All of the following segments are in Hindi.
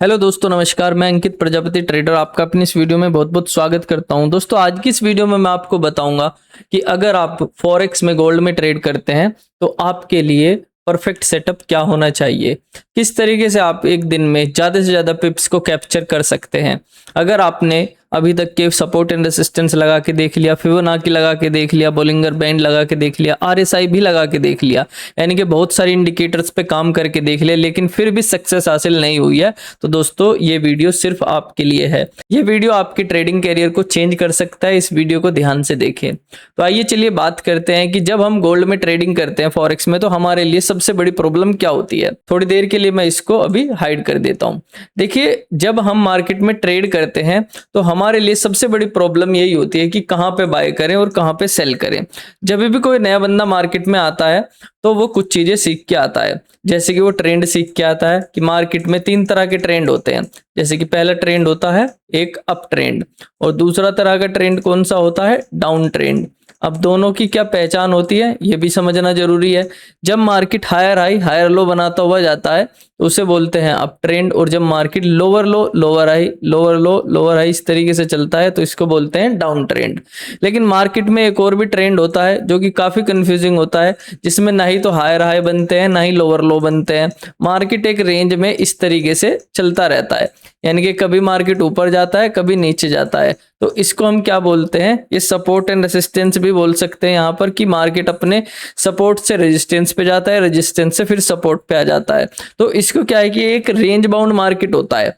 हेलो दोस्तों, नमस्कार। मैं अंकित प्रजापति ट्रेडर आपका अपनी इस वीडियो में बहुत बहुत स्वागत करता हूं। दोस्तों, आज की इस वीडियो में मैं आपको बताऊंगा कि अगर आप फॉरेक्स में गोल्ड में ट्रेड करते हैं तो आपके लिए परफेक्ट सेटअप क्या होना चाहिए, किस तरीके से आप एक दिन में ज़्यादा से ज़्यादा पिप्स को कैप्चर कर सकते हैं। अगर आपने अभी तक के सपोर्ट एंड रेसिस्टेंस लगा के देख लिया, फिबोनाची लगा के देख लिया, बोलिंगर बैंड लगा के देख लिया, आरएसआई भी लगा के देख लिया, यानी कि बहुत सारी इंडिकेटर्स पे काम करके देख लिया, लेकिन फिर भी सक्सेस हासिल नहीं हुई है, तो दोस्तों ये वीडियो सिर्फ आपके लिए है। ये वीडियो आपके ट्रेडिंग कैरियर को चेंज कर सकता है। इस वीडियो को ध्यान से देखें। तो आइए चलिए बात करते हैं कि जब हम गोल्ड में ट्रेडिंग करते हैं फॉरेक्स में, तो हमारे लिए सबसे बड़ी प्रॉब्लम क्या होती है। थोड़ी देर के लिए मैं इसको अभी हाइड कर देता हूं। देखिए, जब हम मार्केट में ट्रेड करते हैं तो हमारे लिए सबसे बड़ी प्रॉब्लम यही होती है कि कहां पे बाय करें और कहां पे सेल करें। जब भी कोई नया बंदा मार्केट में आता है तो वो कुछ चीजें सीख के आता है, जैसे कि वो ट्रेंड सीख के आता है कि मार्केट में 3 तरह के ट्रेंड होते हैं। जैसे कि पहला ट्रेंड होता है एक अप ट्रेंड, और दूसरा तरह का ट्रेंड कौन सा होता है, डाउन ट्रेंड। अब दोनों की क्या पहचान होती है ये भी समझना जरूरी है। जब market higher high higher low बनाता हुआ जाता है तो उसे बोलते हैं अप ट्रेंड, और जब मार्केट लोअर लो लोअर हाई लोअर लो लोअर हाई इस तरीके से चलता है तो इसको बोलते हैं डाउन ट्रेंड। लेकिन मार्केट में एक और भी ट्रेंड होता है जो कि काफी कंफ्यूजिंग होता है, जिसमें ना ही तो हायर हाई बनते हैं ना ही लोअर लो बनते हैं। मार्केट एक रेंज में इस तरीके से चलता रहता है, यानी कि कभी मार्केट ऊपर जाता है कभी नीचे जाता है। तो इसको हम क्या बोलते हैं, ये सपोर्ट एंड रेजिस्टेंस भी बोल सकते हैं यहाँ पर, कि मार्केट अपने सपोर्ट से रेजिस्टेंस पे जाता है, रेजिस्टेंस से फिर सपोर्ट पे आ जाता है। तो इसको क्या है कि एक रेंज बाउंड मार्केट होता है।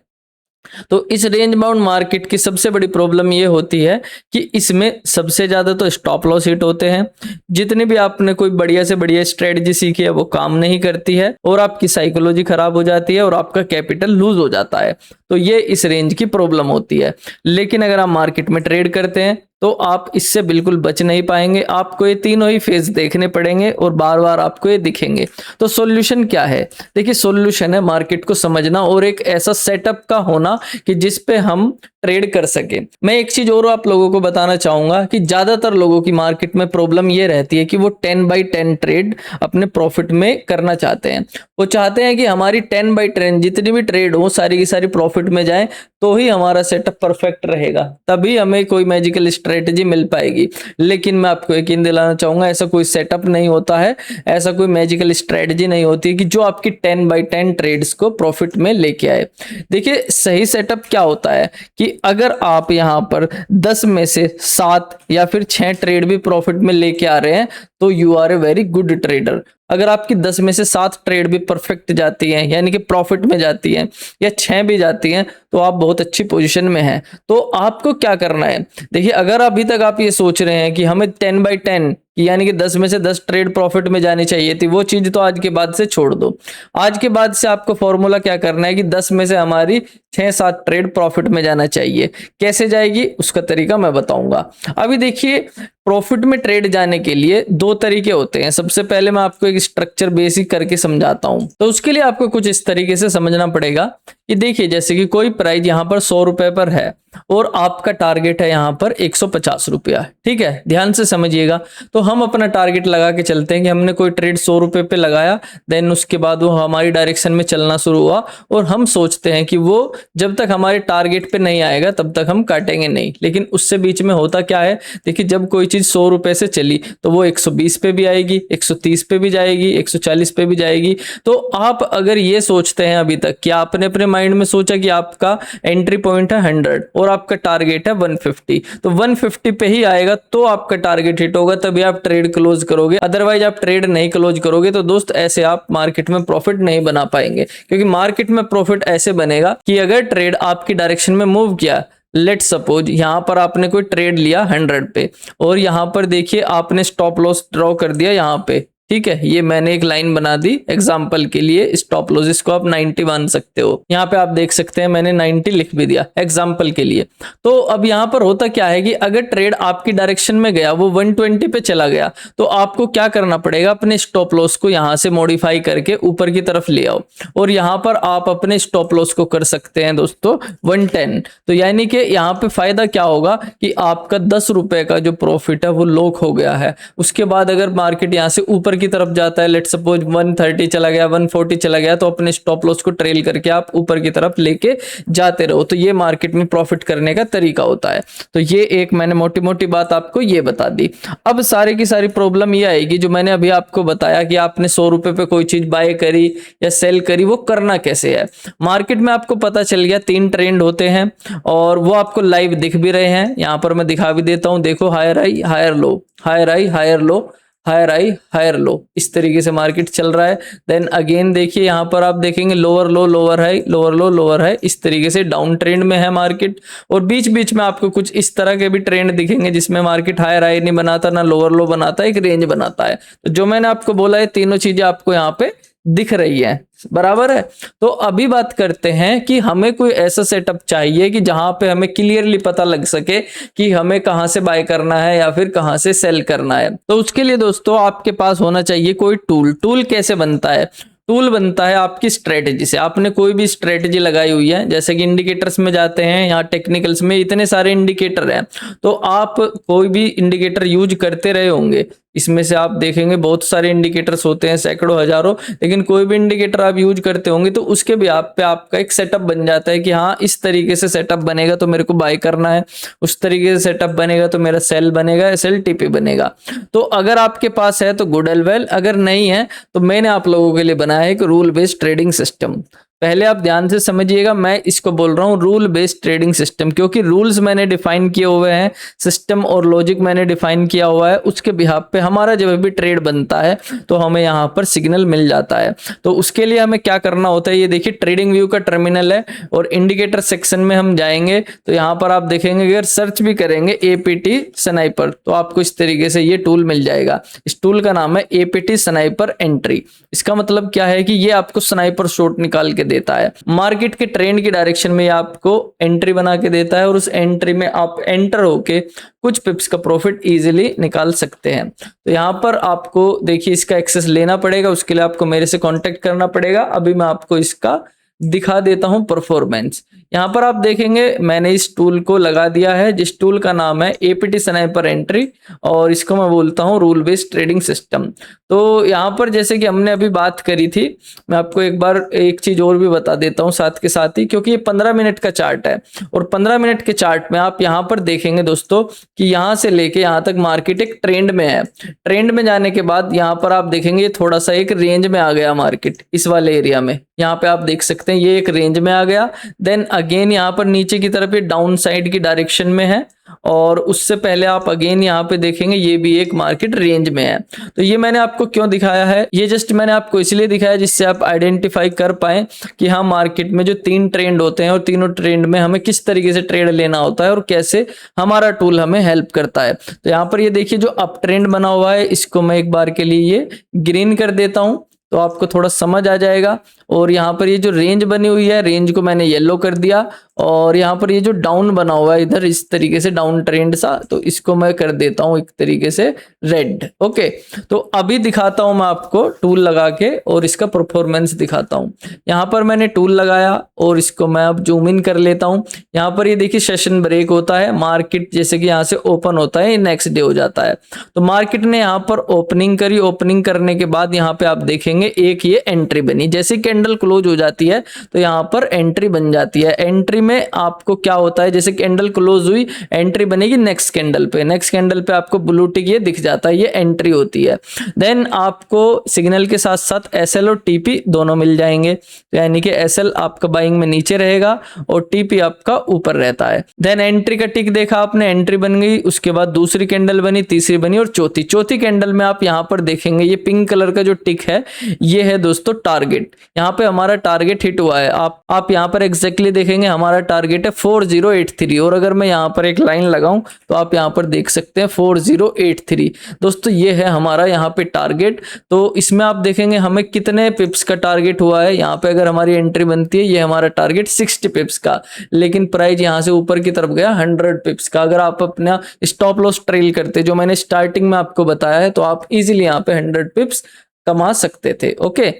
तो इस रेंज बाउंड मार्केट की सबसे बड़ी प्रॉब्लम ये होती है कि इसमें सबसे ज्यादा तो स्टॉप लॉस हिट होते हैं। जितने भी आपने कोई बढ़िया से बढ़िया स्ट्रेटजी सीखी है वो काम नहीं करती है, और आपकी साइकोलॉजी खराब हो जाती है, और आपका कैपिटल लूज हो जाता है। तो ये इस रेंज की प्रॉब्लम होती है। लेकिन अगर आप मार्केट में ट्रेड करते हैं तो आप इससे बिल्कुल बच नहीं पाएंगे। आपको ये तीनों ही फेज देखने पड़ेंगे और बार बार आपको ये दिखेंगे। तो सॉल्यूशन क्या है? देखिए, सॉल्यूशन है मार्केट को समझना और एक ऐसा सेटअप का होना कि जिस पे हम ट्रेड कर सके। मैं एक चीज और आप लोगों को बताना चाहूंगा कि ज्यादातर लोगों की मार्केट में प्रॉब्लम ये रहती है कि वो 10/10 ट्रेड अपने प्रॉफिट में करना चाहते हैं। वो चाहते हैं कि हमारी 10/10 जितनी भी ट्रेड हो सारी की सारी प्रॉफिट में जाए, तो ही हमारा सेटअप परफेक्ट रहेगा, तभी हमें कोई मैजिकल स्ट्रेटजी मिल पाएगी। लेकिन मैं आपको यकीन दिलाना चाहूंगा, ऐसा कोई सेटअप नहीं होता है, ऐसा कोई मैजिकल स्ट्रेटजी नहीं होती कि जो आपकी 10/10 ट्रेड्स को प्रॉफिट में लेके आए। देखिए, सही सेटअप क्या होता है कि अगर आप यहां पर 10 में से 7 या फिर 6 ट्रेड भी प्रॉफिट में लेके आ रहे हैं तो you are a very good trader. अगर आपकी 10 में से 7 ट्रेड भी परफेक्ट जाती हैं, यानी कि प्रॉफिट में जाती हैं, या 6 भी जाती हैं, तो आप बहुत अच्छी पोजीशन में हैं। तो आपको क्या करना है? देखिए, अगर अभी तक आप ये सोच रहे हैं कि हमें 10/10 यानी कि 10 में से 10 ट्रेड प्रॉफिट में जानी चाहिए थी, वो चीज तो आज के बाद से छोड़ दो। आज के बाद से आपको फॉर्मूला क्या करना है कि 10 में से हमारी 6-7 ट्रेड प्रॉफिट में जाना चाहिए। कैसे जाएगी उसका तरीका मैं बताऊंगा। अभी देखिए, प्रॉफिट में ट्रेड जाने के लिए 2 तरीके होते हैं। सबसे पहले मैं आपको एक स्ट्रक्चर बेसिक करके समझाता हूं। तो उसके लिए आपको कुछ इस तरीके से समझना पड़ेगा कि देखिए, जैसे कि कोई प्राइस यहां पर 100 रुपए पर है और आपका टारगेट है यहां पर 150 रुपया। ठीक है, ध्यान से समझिएगा। तो हम अपना टारगेट लगा के चलते हैं कि हमने कोई ट्रेड 100 रुपए पे लगाया, देन उसके बाद वो हमारी डायरेक्शन में चलना शुरू हुआ, और हम सोचते हैं कि वो जब तक हमारे टारगेट पे नहीं आएगा तब तक हम काटेंगे नहीं। लेकिन उससे बीच में होता क्या है, देखिए, जब कोई चीज 100 रुपए से चली तो वो 120 पे भी आएगी, 130 पे भी जाएगी, 140 पे भी जाएगी। तो आप अगर ये सोचते हैं अभी तक कि आपने अपने माइंड में सोचा कि आपका एंट्री पॉइंट है 100 और आपका टारगेट है 150, तो 150 पे ही आएगा तो आपका टारगेट हिट होगा, तभी आप ट्रेड क्लोज करोगे। अदरवाइज आप ट्रेड नहीं क्लोज करोगे तो दोस्त ऐसे आप मार्केट में प्रॉफिट नहीं बना पाएंगे। क्योंकि मार्केट में प्रॉफिट ऐसे बनेगा कि अगर ट्रेड आपकी डायरेक्शन में मूव किया, लेट सपोज यहां पर आपने कोई ट्रेड लिया 100 पे, और यहां पर देखिए आपने स्टॉप लॉस ड्रॉ कर दिया यहां पे। ठीक है, ये मैंने एक लाइन बना दी एग्जांपल के लिए। स्टॉप लॉस इसको आप 90 मान सकते हो। यहाँ पे आप देख सकते हैं मैंने 90 लिख भी दिया एग्जांपल के लिए। तो अब यहाँ पर होता क्या है कि अगर ट्रेड आपकी डायरेक्शन में गया, वो 120 पे चला गया, तो आपको क्या करना पड़ेगा, अपने स्टॉप लॉस को यहाँ से मॉडिफाई करके ऊपर की तरफ ले आओ, और यहाँ पर आप अपने स्टॉप लॉस को कर सकते हैं दोस्तों 110। तो यानी कि यहाँ पे फायदा क्या होगा कि आपका 10 रुपए का जो प्रॉफिट है वो लॉक हो गया है। उसके बाद अगर मार्केट यहाँ से ऊपर की तरफ जाता है, लेट सपोज 130 चला गया, 140 चला गया, तो अपने स्टॉप लॉस को ट्रेल करके आप ऊपर की तरफ लेके जाते रहो। तो ये मार्केट में प्रॉफिट करने का तरीका होता है। तो ये एक मैंने मोटी मोटी बात आपको ये बता दी। अब सारी की सारी प्रॉब्लम ये आएगी जो मैंने अभी आपको बताया कि आपने 100 रुपए पे कोई चीज बाय करी या सेल करी, वो करना कैसे है। मार्केट में आपको पता चल गया 3 ट्रेंड होते हैं और वो आपको लाइव दिख भी रहे हैं। यहां पर मैं दिखा भी देता हूं, देखो higher high higher low, higher high higher low, higher high higher low, इस तरीके से मार्केट चल रहा है। देन अगेन देखिए यहां पर आप देखेंगे लोअर लो लोअर हाई, लोअर लो लोअर हाई, इस तरीके से डाउन ट्रेंड में है मार्केट। और बीच बीच में आपको कुछ इस तरह के भी ट्रेंड दिखेंगे जिसमें मार्केट हायर हाई नहीं बनाता ना लोअर लो बनाता, एक रेंज बनाता है। तो जो मैंने आपको बोला है तीनों चीजें आपको यहाँ पे दिख रही है, बराबर है। तो अभी बात करते हैं कि हमें कोई ऐसा सेटअप चाहिए कि जहां पे हमें क्लियरली पता लग सके कि हमें कहां से बाय करना है या फिर कहां से सेल करना है। तो उसके लिए दोस्तों आपके पास होना चाहिए कोई टूल। टूल कैसे बनता है? टूल बनता है आपकी स्ट्रेटेजी से। आपने कोई भी स्ट्रेटेजी लगाई हुई है, जैसे कि इंडिकेटर्स में जाते हैं, यहाँ टेक्निकल्स में इतने सारे इंडिकेटर हैं, तो आप कोई भी इंडिकेटर यूज करते रहे होंगे। इसमें से आप देखेंगे बहुत सारे इंडिकेटर्स होते हैं, सैकड़ों हजारों, लेकिन कोई भी इंडिकेटर आप यूज करते होंगे तो उसके भी आप पे आपका एक सेटअप बन जाता है कि हाँ इस तरीके से सेटअप बनेगा तो मेरे को बाय करना है, उस तरीके से सेटअप बनेगा तो मेरा सेल बनेगा, SLTP बनेगा। तो अगर आपके पास है तो गुड एंड वेल, अगर नहीं है तो मैंने आप लोगों के लिए बनाया है एक रूल बेस्ड ट्रेडिंग सिस्टम। पहले आप ध्यान से समझिएगा, मैं इसको बोल रहा हूं रूल बेस्ड ट्रेडिंग सिस्टम, क्योंकि रूल्स मैंने डिफाइन किए हुए हैं, सिस्टम और लॉजिक मैंने डिफाइन किया हुआ है, उसके बिहाफ पे हमारा जब भी ट्रेड बनता है तो हमें यहाँ पर सिग्नल मिल जाता है। तो उसके लिए हमें क्या करना होता है, ये देखिए ट्रेडिंग व्यू का टर्मिनल है और इंडिकेटर सेक्शन में हम जाएंगे तो यहाँ पर आप देखेंगे अगर सर्च भी करेंगे APT स्नाइपर तो आपको इस तरीके से ये टूल मिल जाएगा। इस टूल का नाम है APT स्नाइपर एंट्री। इसका मतलब क्या है कि ये आपको स्नाइपर शॉट निकाल के देता है, मार्केट के ट्रेंड की डायरेक्शन में आपको एंट्री बना के देता है और उस एंट्री में आप एंटर होके कुछ पिप्स का प्रॉफिट इजीली निकाल सकते हैं। तो यहाँ पर आपको देखिए इसका एक्सेस लेना पड़ेगा, उसके लिए आपको मेरे से कांटेक्ट करना पड़ेगा। अभी मैं आपको इसका दिखा देता हूं परफॉर्मेंस। यहाँ पर आप देखेंगे मैंने इस टूल को लगा दिया है, जिस टूल का नाम है APT स्नाइपर एंट्री और इसको मैं बोलता हूं रूल बेस्ड ट्रेडिंग सिस्टम। तो यहाँ पर जैसे कि हमने अभी बात करी थी, मैं आपको एक बार एक चीज और भी बता देता हूं साथ के साथ ही, क्योंकि ये 15 मिनट का चार्ट है और 15 मिनट के चार्ट में आप यहाँ पर देखेंगे दोस्तों कि यहाँ से लेके यहाँ तक मार्केट एक ट्रेंड में है। ट्रेंड में जाने के बाद यहाँ पर आप देखेंगे थोड़ा सा एक रेंज में आ गया मार्केट, इस वाले एरिया में यहाँ पे आप देख सकते हैं ये एक रेंज में आ गया। देन अगेन यहाँ पर नीचे की तरफ ये डाउन साइड की डायरेक्शन में है और उससे पहले आप अगेन यहाँ पे देखेंगे ये भी एक मार्केट रेंज में है। तो ये मैंने आपको क्यों दिखाया है, ये जस्ट मैंने आपको इसलिए दिखाया जिससे आप आइडेंटिफाई कर पाए कि हाँ मार्केट में जो 3 ट्रेंड होते हैं और तीनों ट्रेंड में हमें किस तरीके से ट्रेड लेना होता है और कैसे हमारा टूल हमें हेल्प करता है। तो यहाँ पर ये देखिए जो अप ट्रेंड बना हुआ है इसको मैं एक बार के लिए ये ग्रीन कर देता हूं तो आपको थोड़ा समझ आ जाएगा। और यहाँ पर ये जो रेंज बनी हुई है, रेंज को मैंने येलो कर दिया और यहाँ पर ये जो डाउन बना हुआ है इधर इस तरीके से डाउन ट्रेंड सा, तो इसको मैं कर देता हूँ एक तरीके से रेड। ओके, तो अभी दिखाता हूँ मैं आपको टूल लगा के और इसका परफॉर्मेंस दिखाता हूँ। यहाँ पर मैंने टूल लगाया और इसको मैं अब जूम इन कर लेता हूँ। यहाँ पर ये देखिए सेशन ब्रेक होता है, मार्केट जैसे कि यहाँ से ओपन होता है नेक्स्ट डे हो जाता है। तो मार्केट ने यहाँ पर ओपनिंग करी, ओपनिंग करने के बाद यहाँ पे आप देखेंगे एक ये एंट्री बनी, जैसे कैंडल क्लोज हो जाती है तो यहाँ पर एंट्री बन जाती है। एंट्री में आपको क्या होता है, जैसे कैंडल क्लोज हुई एंट्री बनेगी नेक्स्ट कैंडल पे, नेक्स्ट कैंडल पे आपको ब्लू टिक ये दिख जाता है, ये एंट्री होती है। देन आपको सिग्नल के साथ साथ SL और TP दोनों मिल जाएंगे, तो यानी कि SL आपका बाइंग में नीचे रहेगा और TP आपका ऊपर रहता है। देन एंट्री का टिक देखा आपने, एंट्री बन गई, उसके बाद दूसरी कैंडल बनी, तीसरी बनी और चौथी कैंडल में आप यहाँ पर देखेंगे ये पिंक कलर का जो टिक है ये है दोस्तों टारगेट। यहाँ पे हमारा टारगेट हिट हुआ है, आप यहाँ पर एग्जैक्टली देखेंगे हमारा टारगेट है 4083 और अगर मैं यहाँ पर एक लाइन लगाऊं तो आप यहाँ पर देख सकते हैं 4083। दोस्तों ये है हमारा यहाँ पे टारगेट। तो इसमें आप देखेंगे हमें कितने पिप्स का टारगेट हुआ है। यहाँ पे अगर हमारी एंट्री बनती है ये हमारा टारगेट 60 पिप्स का, लेकिन प्राइस यहाँ से ऊपर की तरफ गया 100 पिप्स का। अगर आप अपना स्टॉप लॉस ट्रेल करते जो मैंने स्टार्टिंग में आपको बताया है तो आप इजीली यहाँ पे 100 पिप्स कमा सकते थे। ओके,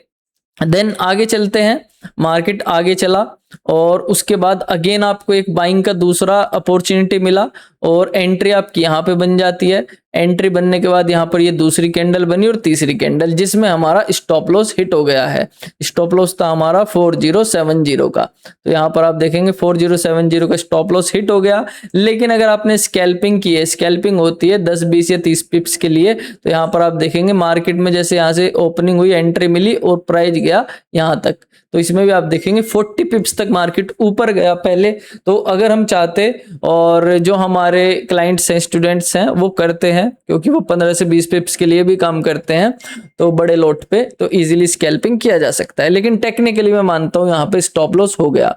देन आगे चलते हैं। मार्केट आगे चला और उसके बाद अगेन आपको एक बाइंग का दूसरा अपॉर्चुनिटी मिला और एंट्री आपकी यहाँ पे बन जाती है। एंट्री बनने के बाद यहाँ पर ये दूसरी कैंडल बनी और तीसरी कैंडल, जिसमें हमारा स्टॉप लॉस हिट हो गया है। स्टॉप लॉस था हमारा 4070 का, तो यहाँ पर आप देखेंगे 4070 का स्टॉप लॉस हिट हो गया। लेकिन अगर आपने स्कैल्पिंग की है, स्कैल्पिंग होती है 10 20 या 30 पिप्स के लिए, तो यहाँ पर आप देखेंगे मार्केट में जैसे यहाँ से ओपनिंग हुई, एंट्री मिली और प्राइस गया यहाँ तक, तो इसमें भी आप देखेंगे 40 पिप्स तक मार्केट ऊपर गया पहले। तो अगर हम चाहते, और जो हमारे क्लाइंट्स हैं, स्टूडेंट्स हैं, वो करते हैं, क्योंकि वो 15 से 20 पिप्स के लिए भी काम करते हैं, तो बड़े लोट पे तो इजीली स्कैल्पिंग किया जा सकता है। लेकिन टेक्निकली मैं मानता हूं यहाँ पे स्टॉप लॉस हो गया।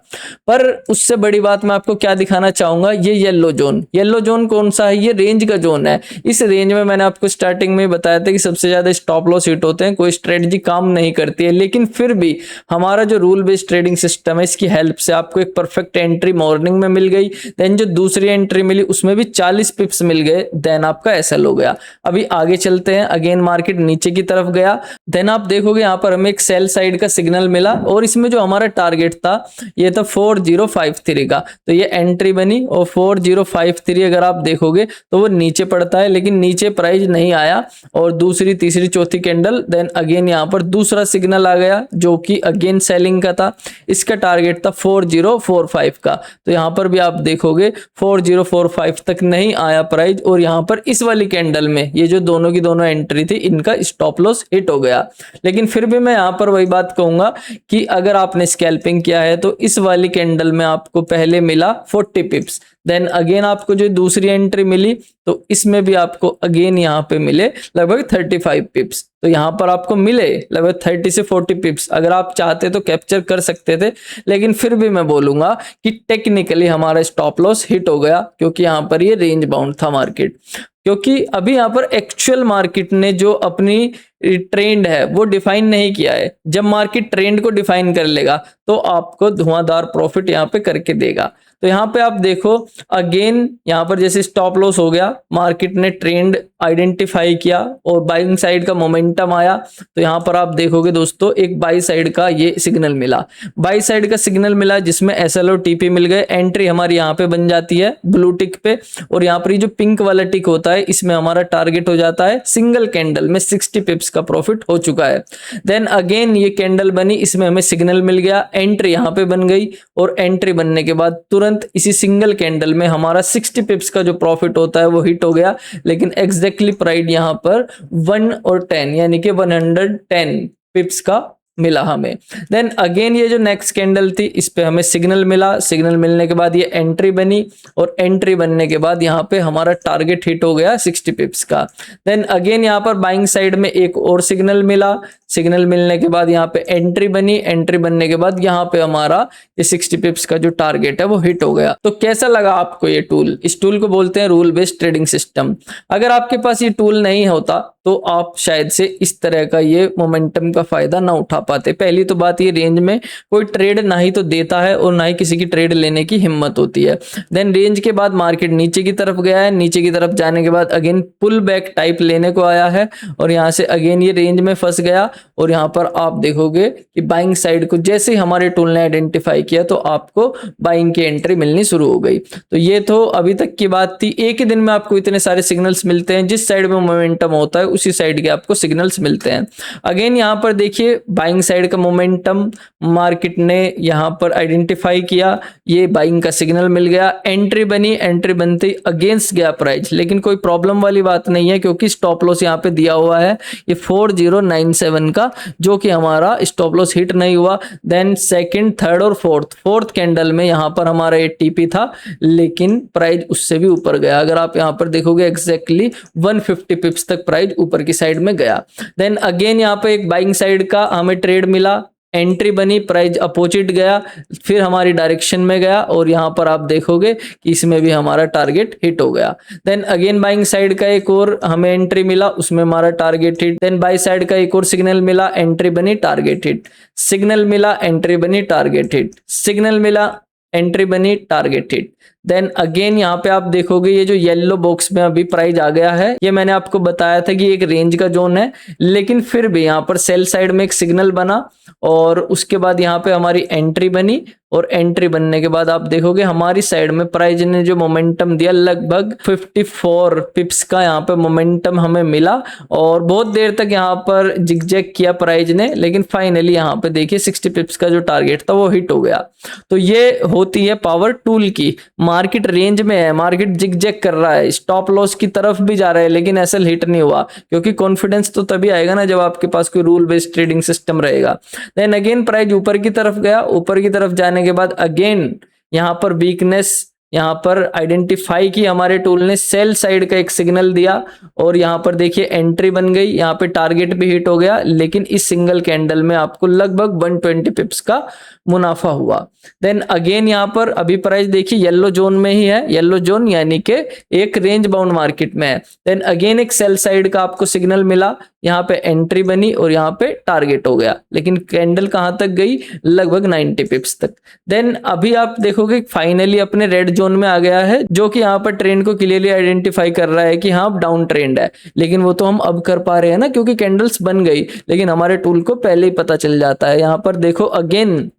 पर उससे बड़ी बात मैं आपको क्या दिखाना चाहूंगा, ये येलो जोन। येलो जोन कौन सा है? ये रेंज का जोन है। इस रेंज में मैंने आपको स्टार्टिंग में बताया था कि सबसे ज्यादा स्टॉप लॉस हिट होते हैं, कोई स्ट्रेटजी काम नहीं करती है। लेकिन फिर भी हमारा जो रूल बेस्ड ट्रेडिंग सिस्टम है, इसकी हेल्प से आपको एक परफेक्ट एंट्री मॉर्निंग में मिल गई। देन जो दूसरी एंट्री मिली उसमें भी 40 पिप्स मिल गए, देन आपका एसएल हो गया। अभी आगे चलते हैं, अगेन मार्केट नीचे की तरफ गया। देन आप देखोगे यहाँ पर हमें एक सेल साइड का सिग्नल मिला और इसमें जो हमारा टारगेट था ये था 4053 का, तो ये एंट्री बनी और 4053 अगर आप देखोगे तो वो नीचे पड़ता है, लेकिन नीचे प्राइस नहीं आया और दूसरी तीसरी चौथी कैंडल, देन अगेन यहाँ पर दूसरा सिग्नल आ गया जो कि अगेन सेलिंग का था। इसका टारगेट था 4045 का, तो यहाँ पर भी आप देखोगे 4045 तक नहीं आया प्राइस और यहाँ पर इस वाली कैंडल में ये जो दोनों की दोनों एंट्री थी, इनका स्टॉप लॉस हिट हो गया। लेकिन फिर भी मैं यहाँ पर वही बात कहूंगा कि अगर आपने स्कैल्पिंग किया है तो इस वाली कैंडल में आपको पहले मिला 40 पिप्स, देन अगेन आपको जो दूसरी एंट्री मिली तो इसमें भी आपको अगेन यहाँ पे मिले लगभग 35 पिप्स। तो यहाँ पर आपको मिले लगभग 30 से 40 पिप्स। अगर आप चाहते तो कैप्चर कर सकते थे, लेकिन फिर भी मैं बोलूंगा कि टेक्निकली हमारा स्टॉप लॉस हिट हो गया, क्योंकि यहाँ पर ये रेंज बाउंड था मार्केट। क्योंकि अभी यहाँ पर एक्चुअल मार्केट ने जो अपनी ट्रेंड है वो डिफाइन नहीं किया है। जब मार्केट ट्रेंड को डिफाइन कर लेगा तो आपको धुआंधार प्रॉफिट यहाँ पे करके देगा। तो यहाँ पे आप देखो अगेन यहाँ पर जैसे स्टॉप लॉस हो गया, मार्केट ने ट्रेंड आइडेंटिफाई किया और बाइंग साइड का मोमेंटम आया, तो यहाँ पर आप देखोगे दोस्तों एक बाई साइड का ये सिग्नल मिला, बाई साइड का सिग्नल मिला जिसमें एसएल और टीपी मिल गए। एंट्री हमारी यहाँ पे बन जाती है ब्लू टिक पे, और यहाँ पर जो पिंक वाला टिक होता है इसमें हमारा टारगेट हो जाता है सिंगल कैंडल में 60 पिप्स का प्रॉफिट हो चुका है। देन अगेन ये कैंडल बनी, इसमें हमें सिग्नल मिल गया, एंट्री यहाँ पे बन गई और एंट्री बनने के बाद तुरंत इसी सिंगल कैंडल में हमारा 60 पिप्स का जो प्रॉफिट होता है वो हिट हो गया। लेकिन एग्जैक्टली प्राइस यहाँ पर 1 और 10 यानी कि 110 पिप्स का मिला हमें। देन अगेन ये जो नेक्स्ट कैंडल थी इस पे हमें सिग्नल मिला, सिग्नल मिलने के बाद ये एंट्री बनी और एंट्री बनने के बाद यहाँ पे हमारा टारगेट हिट हो गया 60 पिप्स का। देन अगेन यहाँ पर बाइंग साइड में एक और सिग्नल मिला, सिग्नल मिलने के बाद यहाँ पे एंट्री बनी, एंट्री बनने के बाद यहाँ पे हमारा ये 60 पिप्स का जो टारगेट है वो हिट हो गया। तो कैसा लगा आपको ये टूल? इस टूल को बोलते हैं रूल बेस्ड ट्रेडिंग सिस्टम। अगर आपके पास ये टूल नहीं होता तो आप शायद से इस तरह का ये मोमेंटम का फायदा ना उठा पाते। पहली तो बात, ये रेंज में कोई ट्रेड ना ही तो देता है और ना ही किसी की ट्रेड लेने की हिम्मत होती है। देन रेंज के बाद मार्केट नीचे की तरफ गया है, नीचे की तरफ जाने के बाद अगेन पुल बैक टाइप लेने को आया है और यहाँ से अगेन ये रेंज में फंस गया और यहाँ पर आप देखोगे कि बाइंग साइड को जैसे ही हमारे टूल ने आइडेंटिफाई किया तो आपको बाइंग की एंट्री मिलनी शुरू हो गई। तो ये तो अभी तक की बात थी। एक ही दिन में आपको इतने सारे सिग्नल्स मिलते हैं, जिस साइड में मोमेंटम होता है उसी साइड के आपको सिग्नल्स मिलते हैं। अगेन यहाँ पर देखिए बाइंग साइड का मोमेंटम मार्केट ने यहाँ पर आइडेंटिफाई किया, ये बाइंग का सिग्नल मिल गया, एंट्री बनी, एंट्री बनते ही अगेंस्ट गया प्राइस। लेकिन कोई प्रॉब्लम वाली बात नहीं है क्योंकि स्टॉप लॉस यहाँ पे दिया हुआ है ये 4097 का, जो कि हमारा स्टॉप लॉस हिट नहीं हुआ। देन सेकंड, थर्ड और फोर्थ कैंडल में यहाँ पर हमारा ये टीपी था लेकिन प्राइस उससे भी ऊपर गया। अगर आप यहाँ पर देखोगे एग्जैक्टली 150 पिप्स तक प्राइस ऊपर की साइड में गया। देन अगेन यहाँ पे एक बाइंग साइड का हमें ट्रेड मिला, एंट्री बनी, प्राइस अपोजिट गया, फिर हमारी डायरेक्शन में गया और यहाँ पर आप देखोगे कि इसमें भी हमारा टारगेट हिट हो गया। देन अगेन बाइंग साइड का एक और हमें एंट्री मिला, उसमें हमारा target hit. Then buy side का एक और सिग्नल मिला, एंट्री बनी, टारगेट हिट, सिग्नल मिला, एंट्री बनी, टारगेट हिट, सिग्नल मिला, एंट्री बनी, टारगेट हिट, देन अगेन यहाँ पे आप देखोगे ये जो येलो बॉक्स में अभी प्राइस आ गया है, ये मैंने आपको बताया था कि एक रेंज का जोन है, लेकिन फिर भी यहाँ पर सेल साइड में एक सिग्नल बना और उसके बाद यहाँ पे हमारी एंट्री बनी, और एंट्री बनने के बाद आप देखोगे हमारी साइड में प्राइस ने जो मोमेंटम दिया लगभग 54 पिप्स का यहाँ पे मोमेंटम हमें मिला, और बहुत देर तक यहाँ पर जिगजैग किया प्राइस ने, लेकिन फाइनली यहाँ पे देखिए 60 पिप्स का जो टारगेट था वो हिट हो गया। तो ये होती है पावर टूल की। मार्केट रेंज में है, मार्केट जिगजैग कर रहा है, स्टॉप लॉस की तरफ भी जा रहा है, लेकिन एसएल हिट नहीं हुआ, क्योंकि कॉन्फिडेंस तो तभी आएगा ना जब आपके पास कोई रूल बेस्ड ट्रेडिंग सिस्टम रहेगा। देन अगेन प्राइस ऊपर की तरफ गया, ऊपर की तरफ जाने के बाद अगेन यहां पर वीकनेस यहां पर आइडेंटिफाई की हमारे टूल ने, सेल साइड का एक सिग्नल दिया और यहां पर देखिए एंट्री बन गई, यहां पे टारगेट भी हिट हो गया, लेकिन इस सिंगल कैंडल में आपको लगभग 120 पिप्स का मुनाफा हुआ। देन अगेन यहां पर अभी प्राइस देखिए येलो जोन में ही है, येलो जोन यानी कि एक रेंज बाउंड मार्केट में है। देन अगेन एक सेल साइड का आपको सिग्नल मिला, यहाँ पे एंट्री बनी और यहाँ पे टारगेट हो गया, लेकिन कैंडल कहां तक गई, लगभग 90 पिप्स तक। देन अभी आप देखोगे फाइनली अपने रेड जोन में आ गया है, जो कि यहाँ पर ट्रेंड को क्लियरली आइडेंटिफाई कर रहा है कि हाँ डाउन ट्रेंड है, लेकिन वो तो हम अब कर पा रहे हैं ना क्योंकि कैंडल्स बन गई, लेकिन हमारे टूल को पहले ही पता चल जाता है। यहाँ पर देखो अगेन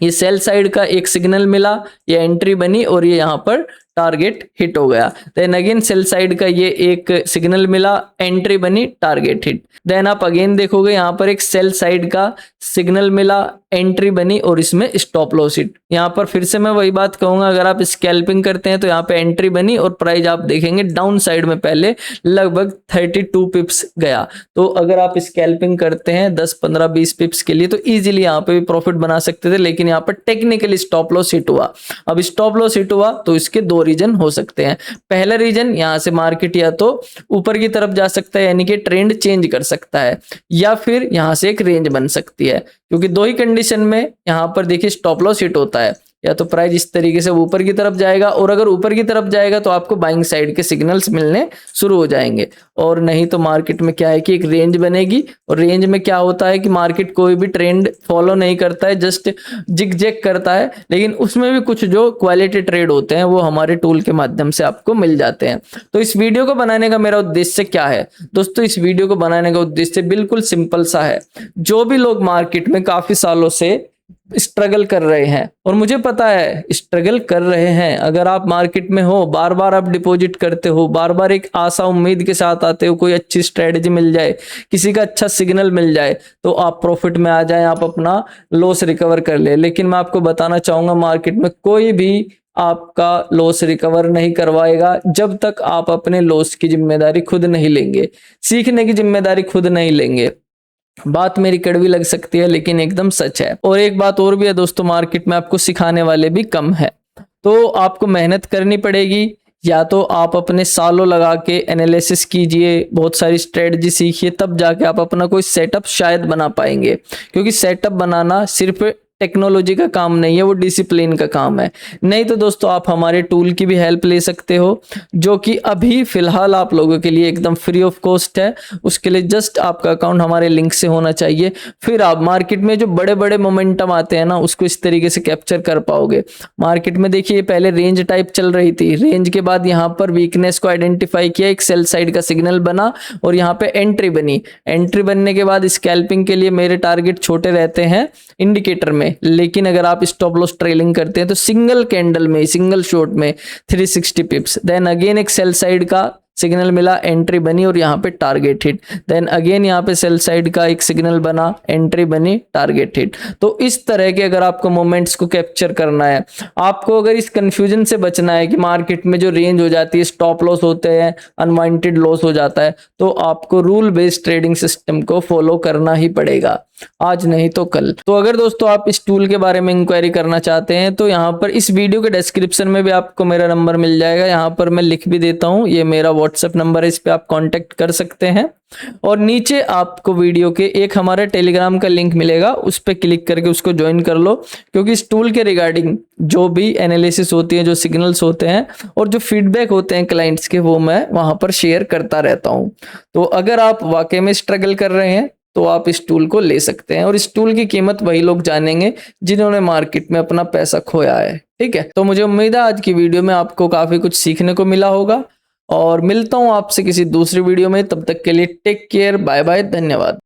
ये सेल साइड का एक सिग्नल मिला, ये एंट्री बनी और ये यहाँ पर टारगेट हिट हो गया। देन अगेन सेल साइड का ये एक सिग्नल मिला, एंट्री बनी, टारगेट हिट। देन आप अगेन देखोगे यहाँ पर एक सेल साइड का सिग्नल मिला, एंट्री बनी और इसमें स्टॉप लॉस हिट। यहाँ पर फिर से मैं वही बात कहूंगा, अगर आप स्कैल्पिंग करते हैं तो यहाँ पे एंट्री बनी और प्राइस आप देखेंगे डाउन साइड में पहले लगभग 32 पिप्स गया। तो अगर आप स्कैल्पिंग करते हैं 10 15 20 पिप्स के लिए तो इजीली यहाँ पे भी प्रॉफिट बना सकते थे, लेकिन यहाँ पर टेक्निकली स्टॉप लॉस हिट हुआ। अब स्टॉप लॉस हिट हुआ तो इसके दो रीजन हो सकते हैं। पहला रीजन, यहाँ से मार्केट या तो ऊपर की तरफ जा सकता है यानी कि ट्रेंड चेंज कर सकता है, या फिर यहाँ से एक रेंज बन सकती है, क्योंकि दो ही कंडीशन में यहाँ पर देखिए स्टॉप लॉस हिट होता है, या तो प्राइस इस तरीके से ऊपर की तरफ जाएगा, और अगर ऊपर की तरफ जाएगा तो आपको बाइंग साइड के सिग्नल्स मिलने शुरू हो जाएंगे, और नहीं तो मार्केट में क्या है कि एक रेंज बनेगी, और रेंज में क्या होता है कि मार्केट कोई भी ट्रेंड फॉलो नहीं करता है, जस्ट जिगजैग करता है, लेकिन उसमें भी कुछ जो क्वालिटी ट्रेड होते हैं वो हमारे टूल के माध्यम से आपको मिल जाते हैं। तो इस वीडियो को बनाने का मेरा उद्देश्य क्या है दोस्तों, इस वीडियो को बनाने का उद्देश्य बिल्कुल सिंपल सा है। जो भी लोग मार्केट में काफी सालों से स्ट्रगल कर रहे हैं, और मुझे पता है स्ट्रगल कर रहे हैं, अगर आप मार्केट में हो, बार बार आप डिपॉजिट करते हो, बार बार एक आशा उम्मीद के साथ आते हो कोई अच्छी स्ट्रेटजी मिल जाए, किसी का अच्छा सिग्नल मिल जाए तो आप प्रॉफिट में आ जाए, आप अपना लॉस रिकवर कर ले। लेकिन मैं आपको बताना चाहूंगा मार्केट में कोई भी आपका लॉस रिकवर नहीं करवाएगा जब तक आप अपने लॉस की जिम्मेदारी खुद नहीं लेंगे, सीखने की जिम्मेदारी खुद नहीं लेंगे। बात मेरी कड़वी लग सकती है लेकिन एकदम सच है। और एक बात और भी है दोस्तों, मार्केट में आपको सिखाने वाले भी कम है, तो आपको मेहनत करनी पड़ेगी। या तो आप अपने सालों लगा के एनालिसिस कीजिए, बहुत सारी स्ट्रेटजी सीखिए, तब जाके आप अपना कोई सेटअप शायद बना पाएंगे, क्योंकि सेटअप बनाना सिर्फ टेक्नोलॉजी का काम नहीं है, वो डिसिप्लिन का काम है। नहीं तो दोस्तों आप हमारे टूल की भी हेल्प ले सकते हो, जो कि अभी फिलहाल आप लोगों के लिए एकदम फ्री ऑफ कॉस्ट है। उसके लिए जस्ट आपका अकाउंट हमारे लिंक से होना चाहिए, फिर आप मार्केट में जो बड़े बड़े मोमेंटम आते हैं ना उसको इस तरीके से कैप्चर कर पाओगे। मार्केट में देखिए पहले रेंज टाइप चल रही थी, रेंज के बाद यहाँ पर वीकनेस को आइडेंटिफाई किया, एक सेल साइड का सिग्नल बना और यहाँ पे एंट्री बनी। एंट्री बनने के बाद स्कैल्पिंग के लिए मेरे टारगेट छोटे रहते हैं इंडिकेटर में, लेकिन अगर आप स्टॉप लॉस ट्रेलिंग करते हैं तो सिंगल कैंडल में, सिंगल शॉट में 360 पिप्स। देन अगेन एक सेल साइड का सिग्नल मिला, एंट्री बनी और यहाँ पे टारगेट हिट। देन अगेन यहाँ पे सेल साइड का एक सिग्नल बना, एंट्री बनी, टारगेट हिट। तो इस तरह के अगर आपको मोमेंट्स को कैप्चर करना है, आपको अगर इस कंफ्यूजन से बचना है कि मार्केट में जो रेंज हो जाती है, स्टॉप लॉस होते हैं, अनवांटेड लॉस हो जाता है, तो आपको रूल बेस्ड ट्रेडिंग सिस्टम को फॉलो करना ही पड़ेगा, आज नहीं तो कल। तो अगर दोस्तों आप इस टूल के बारे में इंक्वायरी करना चाहते हैं तो यहाँ पर इस वीडियो के डिस्क्रिप्शन में भी आपको मेरा नंबर मिल जाएगा, यहाँ पर मैं लिख भी देता हूँ, ये मेरा व्हाट्सएप नंबर है, इस पे आप कांटेक्ट कर सकते हैं। और नीचे आपको वीडियो के एक हमारा टेलीग्राम का लिंक मिलेगा, उस पर क्लिक करके उसको ज्वाइन कर लो, क्योंकि इस टूल के रिगार्डिंग जो भी एनालिसिस होती है, जो सिग्नल्स होते हैं और जो फीडबैक होते हैं क्लाइंट्स के, वो मैं वहां पर शेयर करता रहता हूं। तो अगर आप वाकई में स्ट्रगल कर रहे हैं तो आप इस टूल को ले सकते हैं। और इस टूल की कीमत वही लोग जानेंगे जिन्होंने मार्केट में अपना पैसा खोया है। ठीक है, तो मुझे उम्मीद है आज की वीडियो में आपको काफी कुछ सीखने को मिला होगा, और मिलता हूं आपसे किसी दूसरी वीडियो में। तब तक के लिए टेक केयर, बाय बाय, धन्यवाद।